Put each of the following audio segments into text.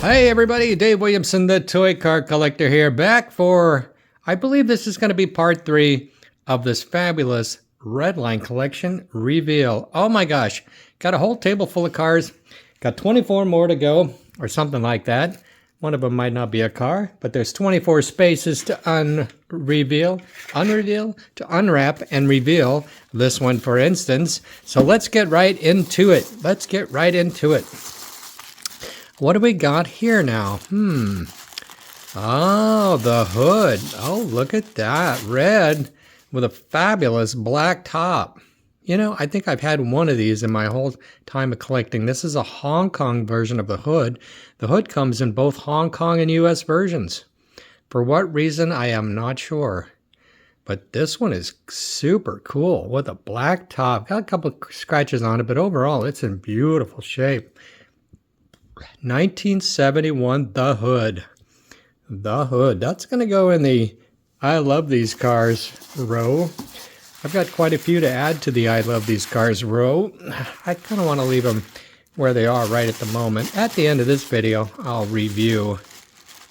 Hey everybody, Dave Williamson, the Toy Car Collector here, back for, I believe this is going to be part 3 of this fabulous Redline collection reveal. Oh my gosh, got a whole table full of cars, got 24 more to go, or something like that. One of them might not be a car, but there's 24 spaces to unreveal, to unwrap and reveal this one, for instance. So let's get right into it. Let's get right into it. What do we got here now? Oh, the hood. Oh, look at that. Red with a fabulous black top. You know, I think I've had one of these in my whole time of collecting. This is a Hong Kong version of the hood. The hood comes in both Hong Kong and US versions. For what reason, I am not sure. But this one is super cool with a black top. Got a couple of scratches on it, but overall, it's in beautiful shape. 1971, the hood. The hood. That's going to go in the I love these cars row. I've got quite a few to add to the I love these cars row. I kind of want to leave them where they are right at the moment. At the end of this video, I'll review.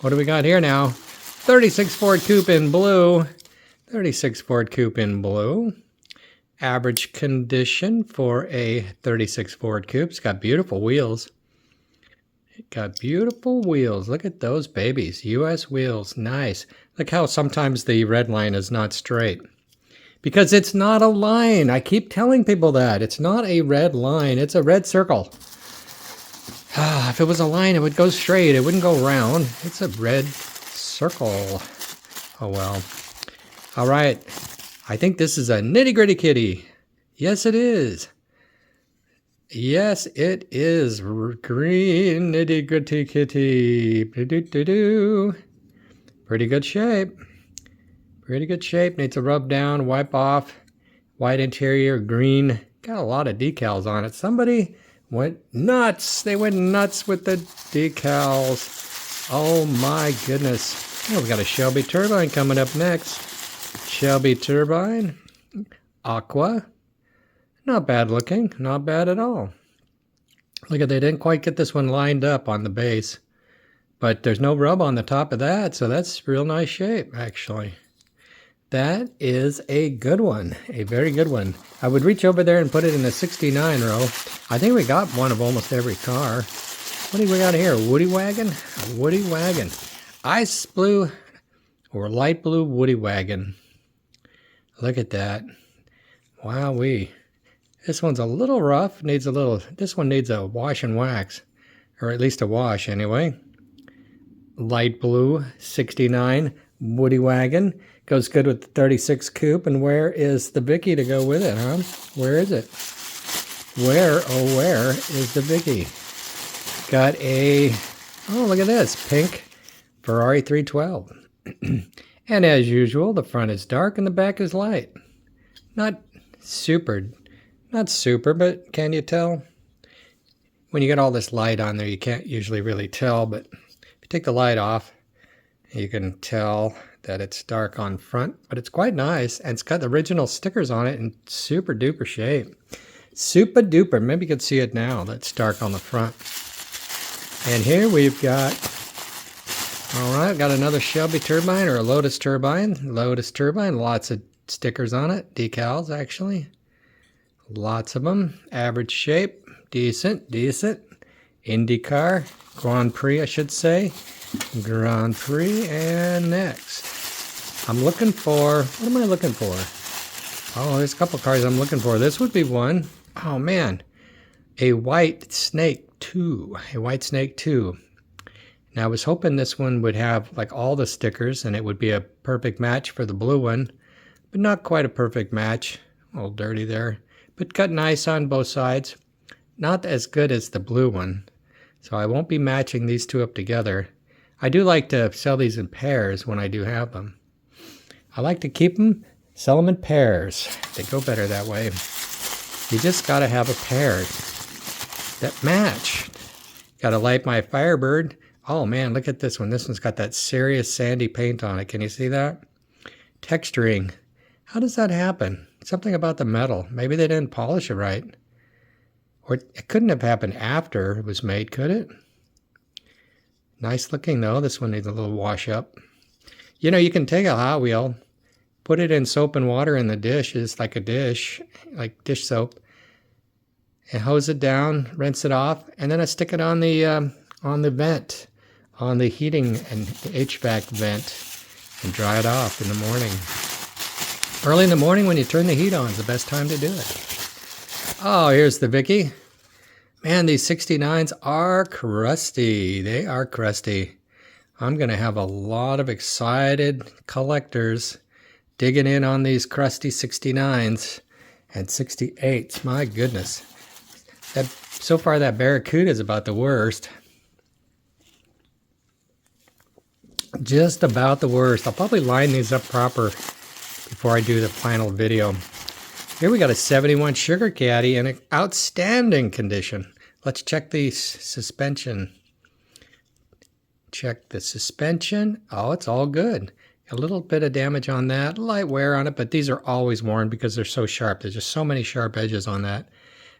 What do we got here now? 36 Ford Coupe in blue. 36 Ford Coupe in blue. Average condition for a 36 Ford Coupe. It's got beautiful wheels. It got beautiful wheels. Look at those babies. US wheels. Nice. Look how sometimes the red line is not straight. Because it's not a line. I keep telling people that. It's not a red line. It's a red circle. If it was a line, it would go straight. It wouldn't go round. It's a red circle. Oh, well. All right. I think this is a nitty-gritty kitty. Yes, it is. Yes, it is. Green nitty-gritty kitty. Pretty good shape. Pretty good shape. Needs a rub down, wipe off. White interior, green. Got a lot of decals on it. Somebody went nuts. They went nuts with the decals. Oh my goodness. Oh, we got a Shelby turbine coming up next. Shelby turbine. Aqua. Not bad looking. Not bad at all. Look at, they didn't quite get this one lined up on the base. But there's no rub on the top of that, so that's real nice shape, actually. That is a good one. A very good one. I would reach over there and put it in the 69 row. I think we got one of almost every car. What do we got here? Woody wagon? A Woody wagon. Ice blue or light blue Woody wagon. Look at that. Wowee. This one's a little rough. This one needs a wash and wax. Or at least a wash anyway. Light blue 69 Woody wagon. Goes good with the 36 Coupe. And where is the Vicky to go with it, huh? Where is it? Where, oh where is the Vicky? Got a, oh look at this, pink Ferrari 312. And as usual, the front is dark and the back is light. Not super, but can you tell? When you get all this light on there, you can't usually really tell, but if you take the light off, you can tell that it's dark on front, but it's quite nice, and it's got the original stickers on it in super duper shape. Super duper. Maybe you can see it now. That's dark on the front. And here we've got, all right, got another Shelby turbine or a Lotus turbine. Lotus turbine, lots of stickers on it. Decals, actually. Lots of them. Average shape. Decent. IndyCar. Grand Prix, I should say. Grand Prix. And next. I'm looking for, what am I looking for? Oh, there's a couple cars I'm looking for. This would be one. Oh, man. A White Snake 2. A White Snake 2. Now, I was hoping this one would have like all the stickers and it would be a perfect match for the blue one. But not quite a perfect match. A little dirty there. But cut nice on both sides. Not as good as the blue one. So I won't be matching these two up together. I do like to sell these in pairs when I do have them. I like to keep them, sell them in pairs. They go better that way. You just got to have a pair that match. Got to light my Firebird. Oh man, look at this one. This one's got that serious sandy paint on it. Can you see that? Texturing. How does that happen? Something about the metal. Maybe they didn't polish it right. Or it couldn't have happened after it was made, could it? Nice looking though. This one needs a little wash up. You know, you can take a Hot Wheel, put it in soap and water in the dish. It's like a dish, like dish soap, and hose it down, rinse it off, and then I stick it on the vent, on the heating and HVAC vent, and dry it off in the morning. Early in the morning when you turn the heat on is the best time to do it. Oh, here's the Vicky. Man, these 69s are crusty. They are crusty. I'm going to have a lot of excited collectors digging in on these crusty 69s and 68s. My goodness. So far, that Barracuda is about the worst. Just about the worst. I'll probably line these up proper before I do the final video. Here we got a 71 Sugar Caddy in an outstanding condition. Let's check the suspension. Check the suspension. Oh, it's all good. A little bit of damage on that, light wear on it, but these are always worn because they're so sharp. There's just so many sharp edges on that.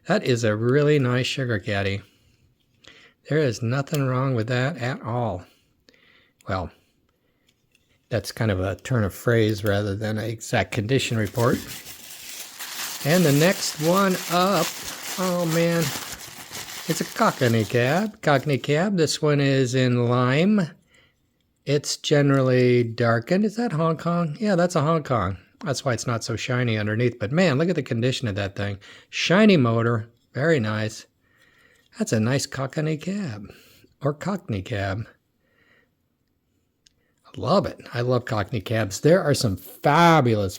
That is a really nice Sugar Caddy. There is nothing wrong with that at all. Well, that's kind of a turn of phrase rather than an exact condition report. And the next one up, oh man, it's a Cockney cab. Cockney cab. This one is in lime. It's generally darkened. Is that Hong Kong? Yeah, that's a Hong Kong. That's why it's not so shiny underneath. But man, look at the condition of that thing. Shiny motor. Very nice. That's a nice Cockney cab. Or Cockney cab. I love it. I love Cockney cabs. There are some fabulous,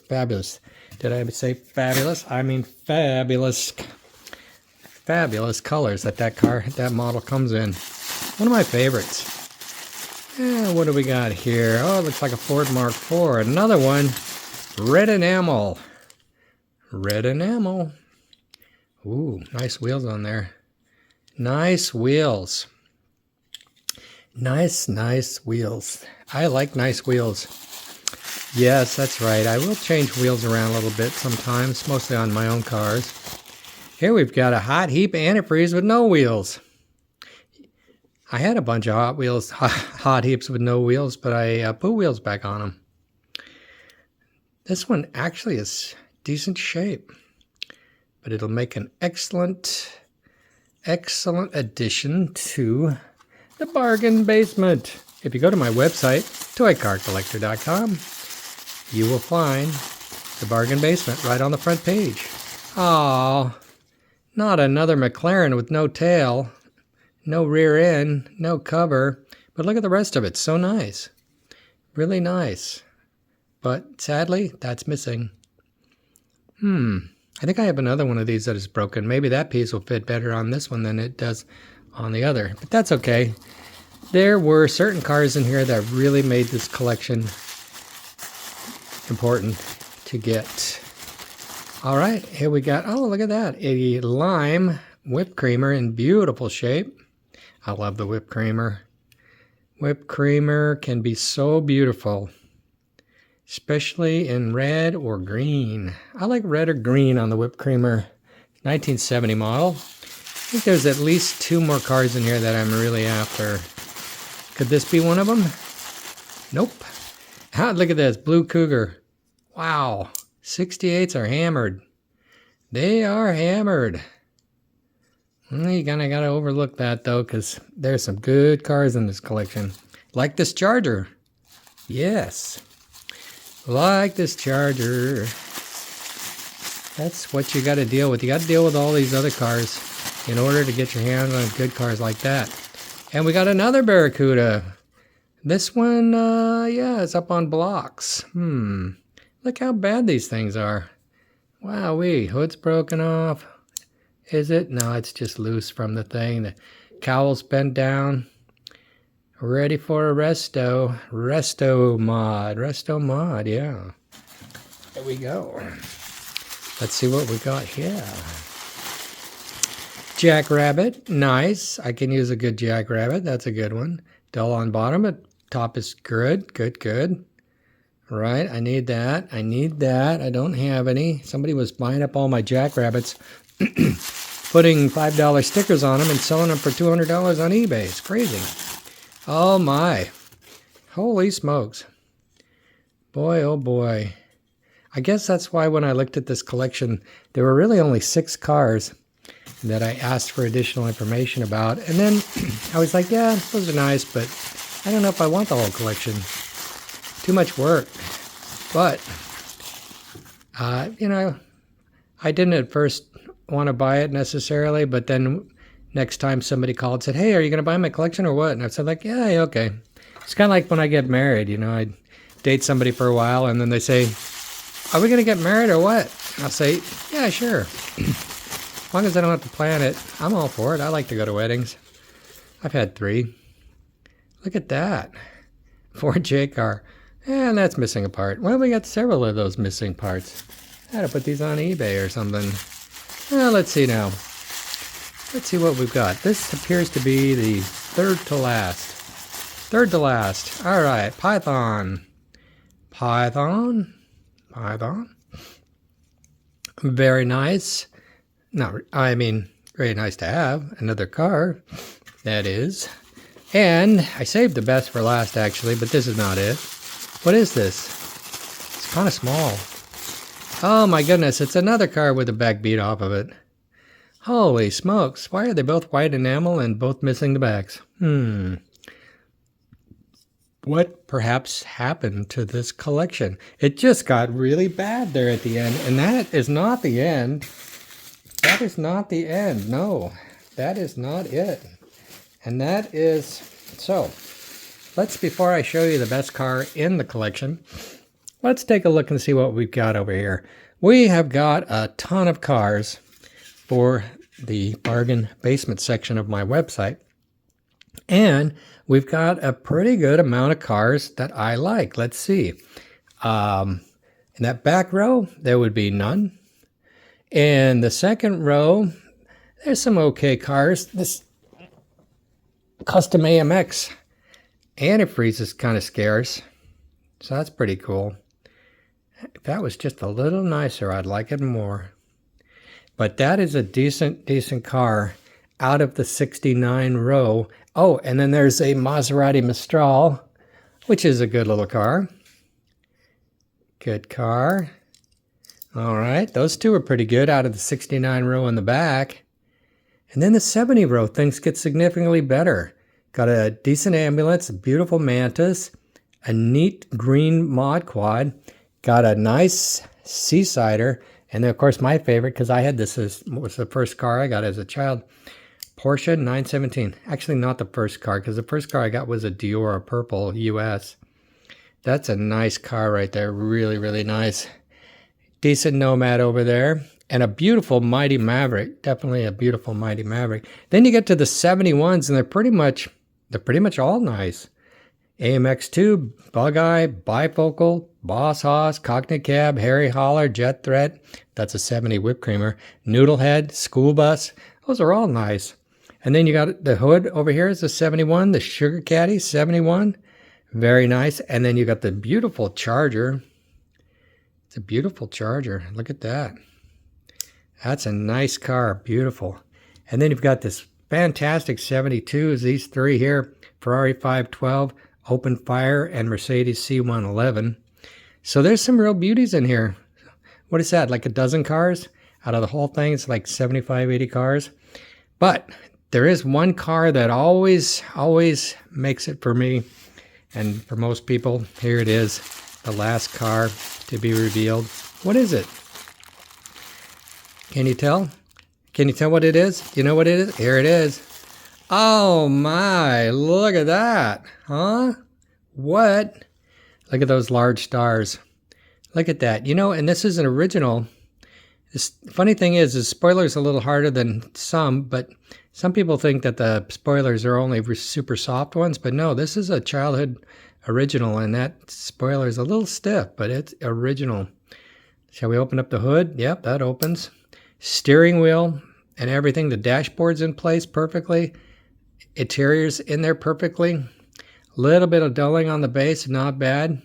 did I say fabulous? I mean fabulous colors that model comes in. One of my favorites. What do we got here? Oh, it looks like a Ford Mark IV. Another one. Red enamel. Red enamel. Ooh, nice wheels on there. Nice wheels. Nice wheels. I like nice wheels. Yes, that's right. I will change wheels around a little bit sometimes, mostly on my own cars. Here we've got a hot heap antifreeze with no wheels. I had a bunch of hot heaps with no wheels, but I put wheels back on them. This one actually is decent shape, but it'll make an excellent addition to the bargain basement. If you go to my website, ToyCarCollector.com, you will find the bargain basement right on the front page. Oh, not another McLaren with no tail, no rear end, no cover. But look at the rest of it. So nice. Really nice. But sadly, that's missing. I think I have another one of these that is broken. Maybe that piece will fit better on this one than it does on the other. But that's okay. There were certain cars in here that really made this collection important to get. All right, here we got, oh, look at that. A lime whipped creamer in beautiful shape. I love the whipped creamer. Whipped creamer can be so beautiful, especially in red or green. I like red or green on the whipped creamer. 1970 model. I think there's at least 2 more cars in here that I'm really after. Could this be one of them? Nope. Look at this, Blue Cougar. Wow, 68s are hammered. They are hammered. You kind of got to overlook that though, because there's some good cars in this collection. Like this Charger. Yes. Like this Charger. That's what you got to deal with. You got to deal with all these other cars in order to get your hands on good cars like that. And we got another Barracuda. This one, yeah, it's up on blocks. Look how bad these things are. Wowee, hood's broken off. Is it? No, it's just loose from the thing. The cowl's bent down. Ready for a resto. Resto mod, yeah. There we go. Let's see what we got here. Jackrabbit, nice. I can use a good Jackrabbit. That's a good one. Dull on bottom, but top is good. Good. Right, I need that. I don't have any. Somebody was buying up all my Jackrabbits, putting $5 stickers on them and selling them for $200 on eBay. It's crazy. Oh my. Holy smokes. Boy, oh boy. I guess that's why when I looked at this collection, there were really only 6 cars that I asked for additional information about. And then I was like, yeah, those are nice, but I don't know if I want the whole collection. Too much work. But, you know, I didn't at first want to buy it necessarily, but then next time somebody called and said, hey, are you going to buy my collection or what? And I said like, yeah, okay. It's kind of like when I get married, you know, I date somebody for a while and then they say, are we going to get married or what? And I'll say, yeah, sure. As long as I don't have to plan it, I'm all for it. I like to go to weddings. I've had 3. Look at that. Ford J car. And that's missing a part. Well, we got several of those missing parts. I had to put these on eBay or something. Well, let's see now. Let's see what we've got. This appears to be the third to last. Third to last. All right, Python. Python. Very nice. No, I mean, very nice to have. Another car, that is. And I saved the best for last, actually, but this is not it. What is this? It's kind of small. Oh, my goodness. It's another car with a back beat off of it. Holy smokes. Why are they both white enamel and both missing the backs? What perhaps happened to this collection? It just got really bad there at the end, and that is not the end. That is not the end. No, that is not it. And that is, so before I show you the best car in the collection, let's take a look and see what we've got over here. We have got a ton of cars for the bargain basement section of my website. And we've got a pretty good amount of cars that I like. Let's see. In that back row, there would be none. In the second row, there's some okay cars. This custom AMX antifreeze is kind of scarce. So that's pretty cool. If that was just a little nicer, I'd like it more. But that is a decent car out of the 69 row. Oh, and then there's a Maserati Mistral, which is a good little car. Good car. All right, those two are pretty good out of the 69 row in the back. And then the 70 row, things get significantly better. Got a decent ambulance, a beautiful Mantis, a neat green mod quad, got a nice Seasider, and then of course my favorite, because I had this as was the first car I got as a child, Porsche 917. Actually not the first car, because the first car I got was a Dior Purple US. That's a nice car right there, really, really nice. Decent Nomad over there, and a beautiful Mighty Maverick, definitely a beautiful Mighty Maverick. Then you get to the 71s, and they're pretty much all nice. AMX2, Bug Eye, Bifocal, Boss Hoss, Cockney Cab, Harry Holler, Jet Threat, that's a 70 whipped creamer, Noodlehead, School Bus, those are all nice. And then you got the hood over here is the 71, the Sugar Caddy 71, very nice. And then you got the beautiful Charger. It's a beautiful Charger, look at that. That's a nice car, beautiful. And then you've got this fantastic 72s, these three here, Ferrari 512, Open Fire, and Mercedes C111. So there's some real beauties in here. What is that, like a dozen cars? Out of the whole thing, it's like 75, 80 cars. But there is one car that always makes it for me, and for most people. Here it is, the last car to be revealed. What is it? Can you tell? Can you tell what it is? Do you know what it is? Here it is. Oh my, look at that. Huh? What? Look at those large stars. Look at that. You know, and this is an original. This funny thing is the spoiler's a little harder than some, but some people think that the spoilers are only super soft ones, but no, this is a childhood original, and that spoiler is a little stiff, but it's original. Shall we open up the hood? Yep, that opens. Steering wheel and everything. The dashboard's in place perfectly. Interior's in there perfectly. Little bit of dulling on the base, not bad.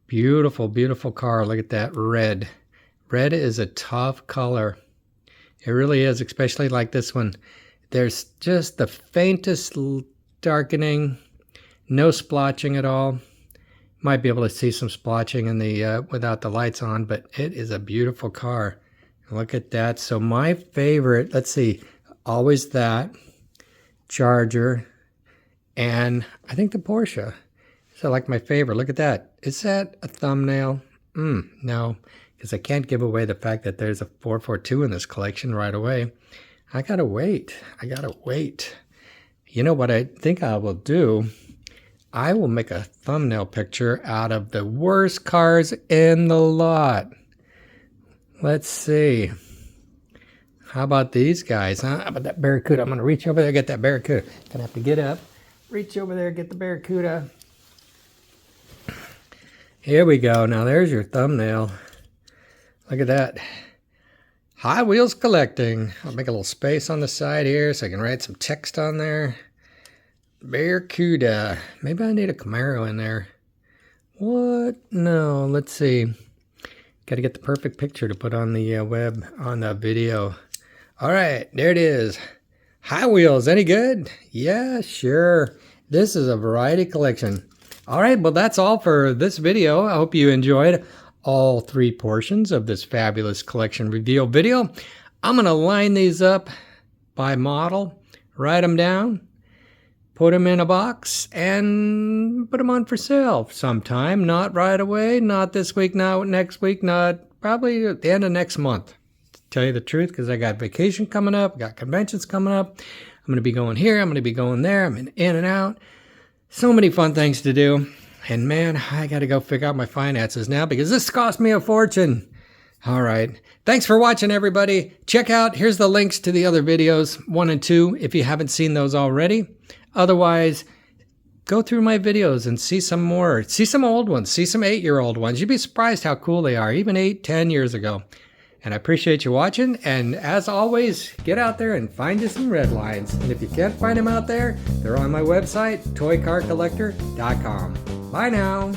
Beautiful, beautiful car. Look at that red. Red is a tough color. It really is, especially like this one. There's just the faintest darkening. No splotching at all. Might be able to see some splotching in the without the lights on, but it is a beautiful car. Look at that. So my favorite, let's see, always that, Charger, and I think the Porsche. So like my favorite. Look at that. Is that a thumbnail? No, because I can't give away the fact that there's a 442 in this collection right away. I gotta wait. You know what I think I will do? I will make a thumbnail picture out of the worst cars in the lot. Let's see. How about these guys, huh? How about that Barracuda? I'm gonna reach over there, get that Barracuda. Gonna have to get up, reach over there, get the Barracuda. Here we go. Now there's your thumbnail. Look at that. High Wheels Collecting. I'll make a little space on the side here so I can write some text on there. Barracuda. Maybe I need a Camaro in there. What? No, let's see. Got to get the perfect picture to put on the web, on the video. All right, there it is. High Wheels, any good? Yeah, sure. This is a variety collection. All right, well, that's all for this video. I hope you enjoyed all 3 portions of this fabulous collection reveal video. I'm going to line these up by model, write them down, put them in a box, and put them on for sale sometime. Not right away, not this week, not next week, not probably at the end of next month. To tell you the truth, because I got vacation coming up, got conventions coming up. I'm going to be going here, I'm going to be going there, I'm in and out. So many fun things to do. And man, I got to go figure out my finances now because this cost me a fortune. All right. Thanks for watching, everybody. Check out, here's the links to the other videos, 1 and 2, if you haven't seen those already. Otherwise, go through my videos and see some more. See some old ones. See some 8-year-old ones. You'd be surprised how cool they are, even 8, 10 years ago. And I appreciate you watching. And as always, get out there and find you some Redlines. And if you can't find them out there, they're on my website, ToyCarCollector.com. Bye now.